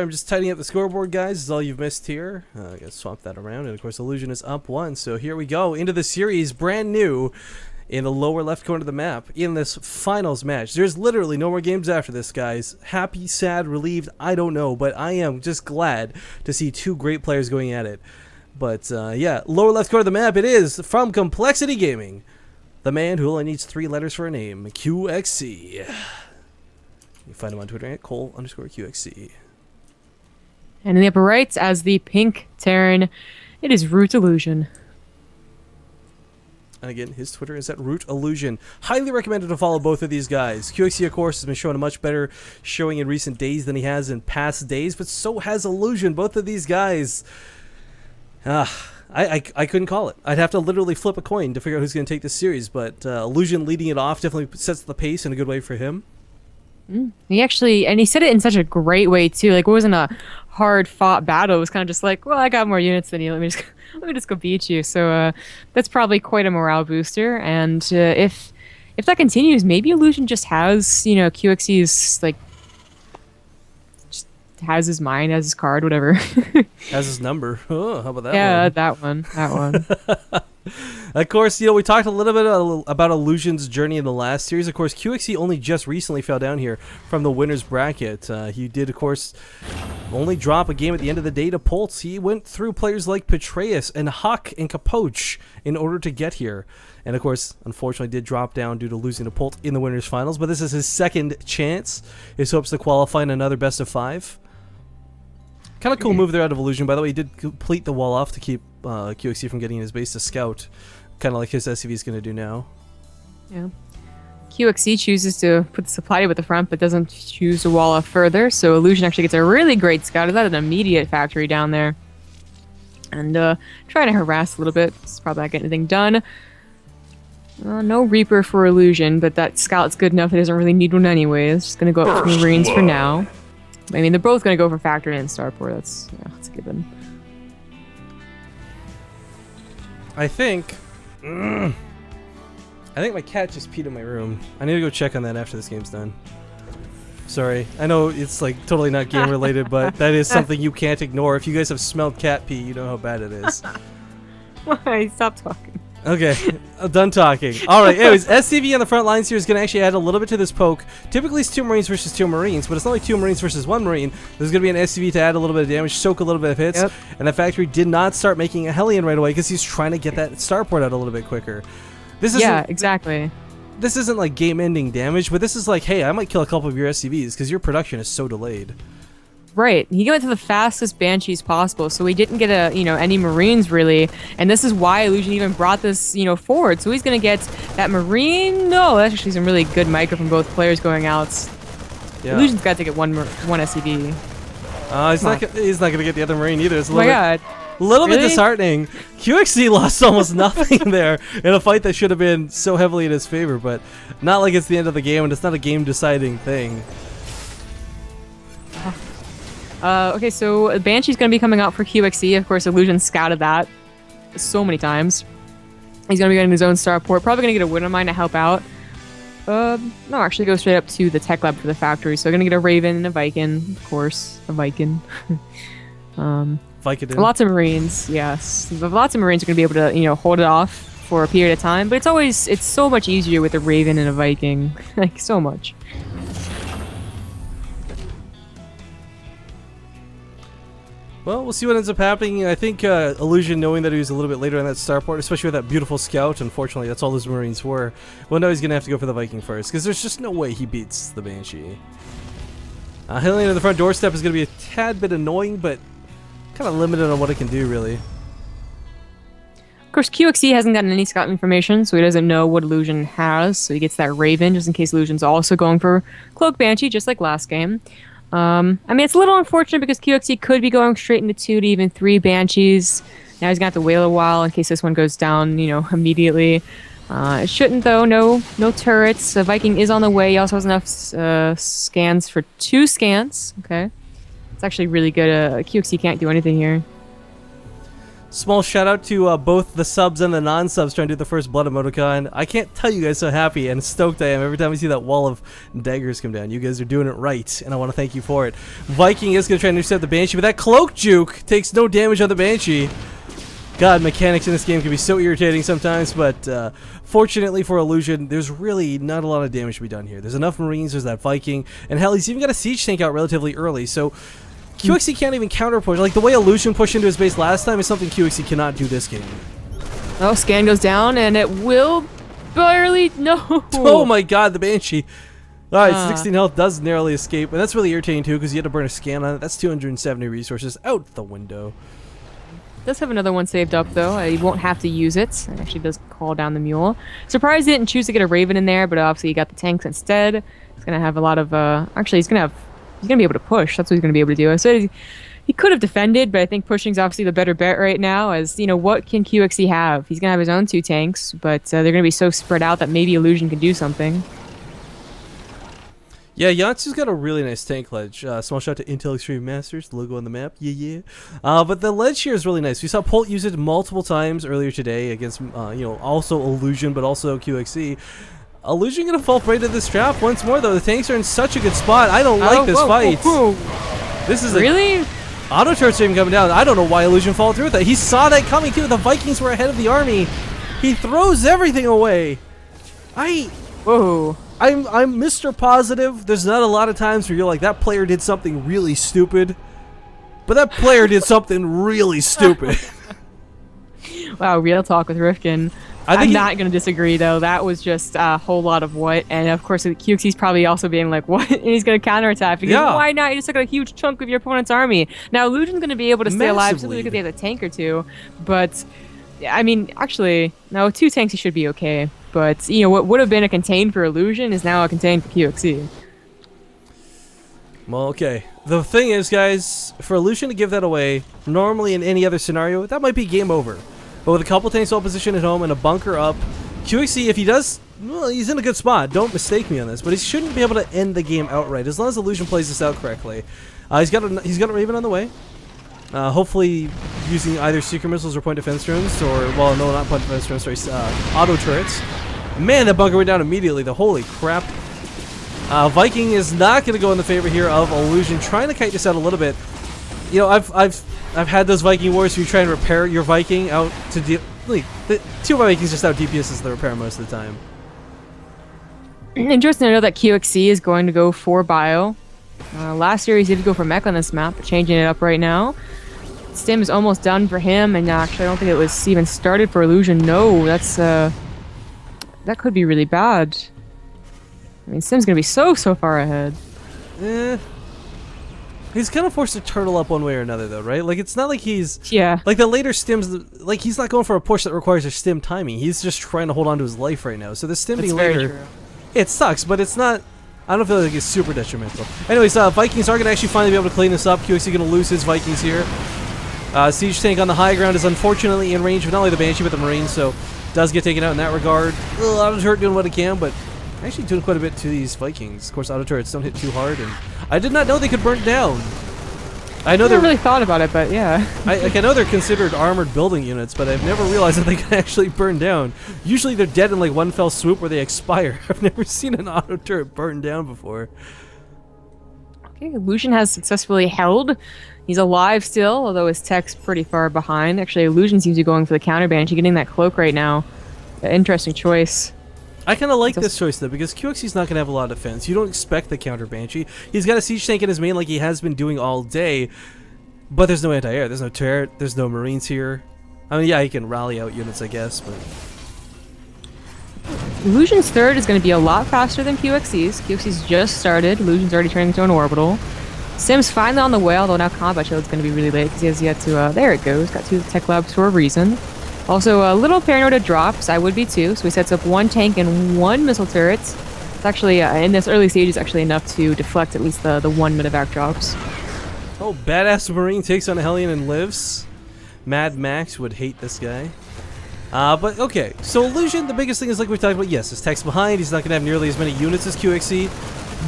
I'm just tidying up the scoreboard, guys. Is all you've missed here. I gotta swap that around, and of course, Illusion is up 1. So here we go into the series, brand new, in the lower left corner of the map in this finals match. There's literally no more games after this, guys. Happy, sad, relieved, I don't know, but I am just glad to see two great players going at it. But yeah, lower left corner of the map. It is from Complexity Gaming, the man who only needs 3 letters for a name, QXC. You can find him on Twitter at Cole_QXC. And in the upper right, as the pink Terran, it is Root Illusion. And again, his Twitter is at Root Illusion. Highly recommended to follow both of these guys. QXC, of course, has been showing a much better showing in recent days than he has in past days, but so has Illusion. Both of these guys, I couldn't call it. I'd have to literally flip a coin to figure out who's going to take this series, but Illusion leading it off definitely sets the pace in a good way for him. He actually, and he said it in such a great way too. Like, it wasn't a hard-fought battle. It was kind of just like, well, I got more units than you. Let me just go beat you. So that's probably quite a morale booster. And if that continues, maybe Illusion just has, you know, QXC's like, just has his mind, has his card, whatever. Has his number. Oh, how about that? Yeah, one? that one. Of course, you know, we talked a little bit about Illusion's journey in the last series. Of course, QXC only just recently fell down here from the winner's bracket. He did, of course, only drop a game at the end of the day to Pulse. He went through players like Petraeus and Huck and Capoche in order to get here. And, of course, unfortunately did drop down due to losing to Pulse in the winner's finals. But this is his second chance. His hopes to qualify in another best of 5. Kind of cool move there out of Illusion. By the way, he did complete the wall off to keep QXC from getting his base to scout. Kind of like his SCV is going to do now. Yeah. QXC chooses to put the supply with the front, but doesn't choose to wall off further. So Illusion actually gets a really great scout. Is that an immediate factory down there? And trying to harass a little bit. It's probably not getting anything done. No Reaper for Illusion, but that scout's good enough that he doesn't really need one anyway. It's just going to go up for Marines for now. I mean, they're both going to go for factory and starport. That's a given. I think my cat just peed in my room. I need to go check on that after this game's done. Sorry. I know it's like totally not game related, but that is something you can't ignore. If you guys have smelled cat pee, you know how bad it is. Why? Stop talking. Okay, I'm done talking. Alright, anyways, SCV on the front lines here is going to actually add a little bit to this poke. Typically it's 2 Marines versus 2 Marines, but it's not like 2 Marines versus 1 Marine. There's going to be an SCV to add a little bit of damage, soak a little bit of hits, and the factory did not start making a Hellion right away because he's trying to get that starport out a little bit quicker. Yeah, exactly. This isn't like game-ending damage, but this is like, hey, I might kill a couple of your SCVs because your production is so delayed. Right. He went to the fastest Banshees possible, so he didn't get any Marines really, and this is why Illusion even brought this, forward. So he's gonna get that Marine. No, that's actually some really good micro from both players going out. Yeah. Illusion's got to get one SCV. He's not gonna get the other Marine either. It's a little really? bit disheartening. QXC lost almost nothing there in a fight that should have been so heavily in his favor, but not like it's the end of the game, and it's not a game-deciding thing. Okay, so Banshee's going to be coming out for QXC. Of course, Illusion scouted that so many times. He's going to be getting his own starport. Probably going to get a Winter Mine to help out. No, actually go straight up to the tech lab for the factory. So going to get a Raven and a Viking, of course. A Viking. Vicodin. Lots of Marines, yes. Lots of Marines are going to be able to, hold it off for a period of time. But it's so much easier with a Raven and a Viking. Like, so much. Well, we'll see what ends up happening. I think Illusion, knowing that he was a little bit later on that starport, especially with that beautiful scout, unfortunately, that's all those Marines were. Well, now he's going to have to go for the Viking first, because there's just no way he beats the Banshee. Hellion at the front doorstep is going to be a tad bit annoying, but kind of limited on what it can do, really. Of course, QXC hasn't gotten any scout information, so he doesn't know what Illusion has, so he gets that Raven, just in case Illusion's also going for Cloak Banshee, just like last game. I mean, it's a little unfortunate because QXC could be going straight into 2 to even 3 Banshees. Now he's going to have to wait a while in case this one goes down, immediately. It shouldn't, though. No turrets. Viking is on the way. He also has enough scans for 2 scans. Okay. It's actually really good. QXC can't do anything here. Small shout out to both the subs and the non-subs trying to do the first blood emoticon. I can't tell you guys how happy and stoked I am every time I see that wall of daggers come down. You guys are doing it right, and I want to thank you for it. Viking is going to try and intercept the Banshee, but that cloak juke takes no damage on the Banshee. God, mechanics in this game can be so irritating sometimes, but fortunately for Illusion, there's really not a lot of damage to be done here. There's enough Marines, there's that Viking, and hell, he's even got a siege tank out relatively early, so QXC can't even counter push. Like, the way Illusion pushed into his base last time is something QXC cannot do this game. Oh, scan goes down, and it will barely... No! Oh my god, the Banshee. Alright, 16 health does narrowly escape, and that's really irritating too, because you had to burn a scan on it. That's 270 resources out the window. Does have another one saved up, though. He won't have to use it. It actually does call down the mule. Surprised he didn't choose to get a Raven in there, but obviously he got the tanks instead. He's going to have a lot of... Actually, he's going to be able to push. That's what he's going to be able to do. So he could have defended, but I think pushing's obviously the better bet right now, as, you know, what can QXC have? He's going to have his own 2 tanks, but they're going to be so spread out that maybe Illusion can do something. Yeah, Yatsu's got a really nice tank ledge. Small shout out to Intel Extreme Masters, the logo on the map. Yeah. But the ledge here is really nice. We saw Polt use it multiple times earlier today against, you know, also Illusion, but also QXC. Illusion gonna fall prey to this trap once more, though. The tanks are in such a good spot. I don't like this fight. This is really? Auto turrets are even coming down. I don't know why Illusion followed through with that. He saw that coming too. The Vikings were ahead of the army. He throws everything away. Whoa. I'm Mr. Positive. There's not a lot of times where you're like, that player did something really stupid. But that player did something really stupid. Wow, real talk with Rifkin. I'm not going to disagree, though. That was just a whole lot of what. And, of course, QXC's probably also being like, what? And he's going to counterattack. Because why not? You just took a huge chunk of your opponent's army. Now, Illusion's going to be able to stay alive simply because he has a tank or two. But, I mean, actually, no, 2 tanks, he should be okay. But, you know, what would have been a contain for Illusion is now a contain for QXC. Well, okay. The thing is, guys, for Illusion to give that away, normally in any other scenario, that might be game over. But with a couple tanks all positioned at home and a bunker up, QXC, if he does, well, he's in a good spot. Don't mistake me on this, but he shouldn't be able to end the game outright as long as Illusion plays this out correctly. He's got a Raven on the way. Hopefully using either Seeker Missiles or Point Defense Drones, or, well, no, not Point Defense Drones, sorry, Auto Turrets. Man, that bunker went down immediately, though. Holy crap. Viking is not going to go in the favor here of Illusion, trying to kite this out a little bit. You know, I've had those Viking wars where you try and repair your Viking out to deal. Like, 2 of my Vikings just out DPSs the repair most of the time. Interesting to know that QXC is going to go for bio. Last year he did go for mech on this map, but changing it up right now. Stim is almost done for him, and actually I don't think it was even started for Illusion. No, that's that could be really bad. I mean, Stim's gonna be so far ahead. He's kind of forced to turtle up one way or another, though, right? Like, it's not like he's... Yeah. Like, the later Stims... Like, he's not going for a push that requires a Stim timing. He's just trying to hold on to his life right now. So the Stim being later... It sucks, but it's not... I don't feel like it's super detrimental. Anyways, Vikings are going to actually finally be able to clean this up. QXC going to lose his Vikings here. Siege Tank on the high ground is unfortunately in range of not only the Banshee, but the Marines, so does get taken out in that regard. Auto turret doing what it can, but actually doing quite a bit to these Vikings. Of course, auto turrets don't hit too hard, and I did not know they could burn down. I know never really thought about it, but yeah. I know they're considered armored building units, but I've never realized that they can actually burn down. Usually they're dead in like one fell swoop where they expire. I've never seen an auto turret burn down before. Okay, Illusion has successfully held. He's alive still, although his tech's pretty far behind. Actually, Illusion seems to be going for the counter Banshee, getting that cloak right now. Interesting choice. I kind of like this choice, though, because QXC's not going to have a lot of defense. You don't expect the counter Banshee. He's got a siege tank in his main like he has been doing all day, but there's no anti-air. There's no turret. There's no Marines here. I mean, yeah, he can rally out units, I guess, but... Illusion's third is going to be a lot faster than QXC's. QXC's just started. Illusion's already turning into an orbital. Sim's finally on the way, although now combat shield's going to be really late because he has yet to... there it goes. Got 2 tech labs for a reason. Also, a little paranoid of drops. I would be too. So he sets up 1 tank and 1 missile turret. It's actually, in this early stage, it's actually enough to deflect at least the 1 medevac drops. Oh, badass Marine takes on a Hellion and lives. Mad Max would hate this guy. But okay, so Illusion, the biggest thing is like we talked about, yes, his tech's behind, he's not going to have nearly as many units as QXC,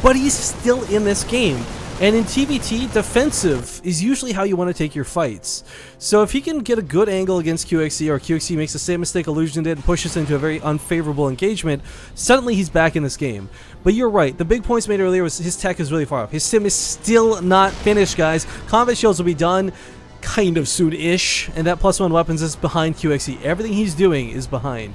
but he's still in this game. And in TVT, defensive is usually how you want to take your fights. So if he can get a good angle against QXC, or QXC makes the same mistake Illusion did and pushes into a very unfavorable engagement, suddenly he's back in this game. But you're right, the big points made earlier was his tech is really far off. His sim is still not finished, guys. Combat shields will be done kind of soon-ish, and that +1 weapons is behind QXC. Everything he's doing is behind.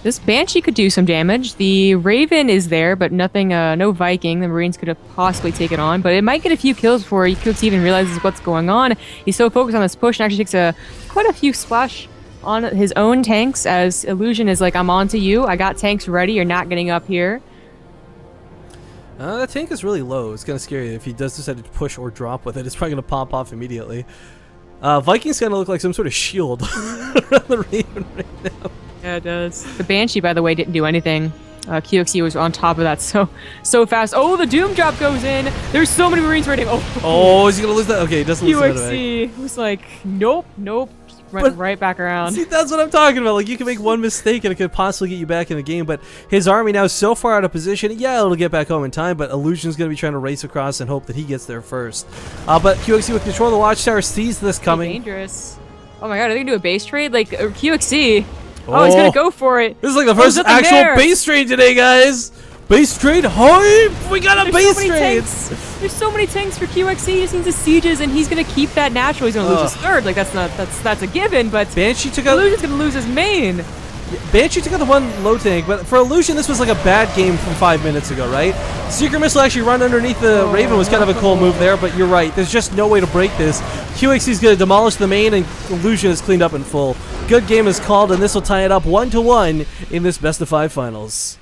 This Banshee could do some damage. The Raven is there, but nothing, no Viking. The Marines could have possibly taken on, but it might get a few kills before QXC even realizes what's going on. He's so focused on this push and actually takes quite a few splash on his own tanks, as Illusion is like, I'm on to you. I got tanks ready. You're not getting up here. That tank is really low. It's kind of scary. If he does decide to push or drop with it, it's probably going to pop off immediately. Vikings kind of look like some sort of shield around the Raven right now. Yeah, it does. The Banshee, by the way, didn't do anything. QXC was on top of that so fast. Oh, the Doom drop goes in. There's so many Marines waiting. Oh, is he going to lose that? Okay, he doesn't lose that. QXC was like, nope. Just went right back around. See, that's what I'm talking about. Like, you can make one mistake and it could possibly get you back in the game, but his army now is so far out of position. Yeah, it'll get back home in time, but Illusion's going to be trying to race across and hope that he gets there first. But QXC with control of the Watchtower sees this coming. Dangerous. Oh my god, are they going to do a base trade? Like, QXC... Oh, he's gonna go for it. This is like the first actual base trade today, guys. Base trade hype! We got a base trade! There's so many tanks for QXC. He just needs the sieges, and he's gonna keep that natural. He's gonna lose his third. Like, that's a given, but Banshee took out... Illusion's gonna lose his main. Banshee took out the one low tank, but for Illusion, this was like a bad game from 5 minutes ago, right? Secret Missile actually run underneath the Raven was kind of a cool move there, but you're right. There's just no way to break this. QXC's going to demolish the main, and Illusion is cleaned up in full. Good game is called, and this will tie it up 1-1 in this best-of-5 finals.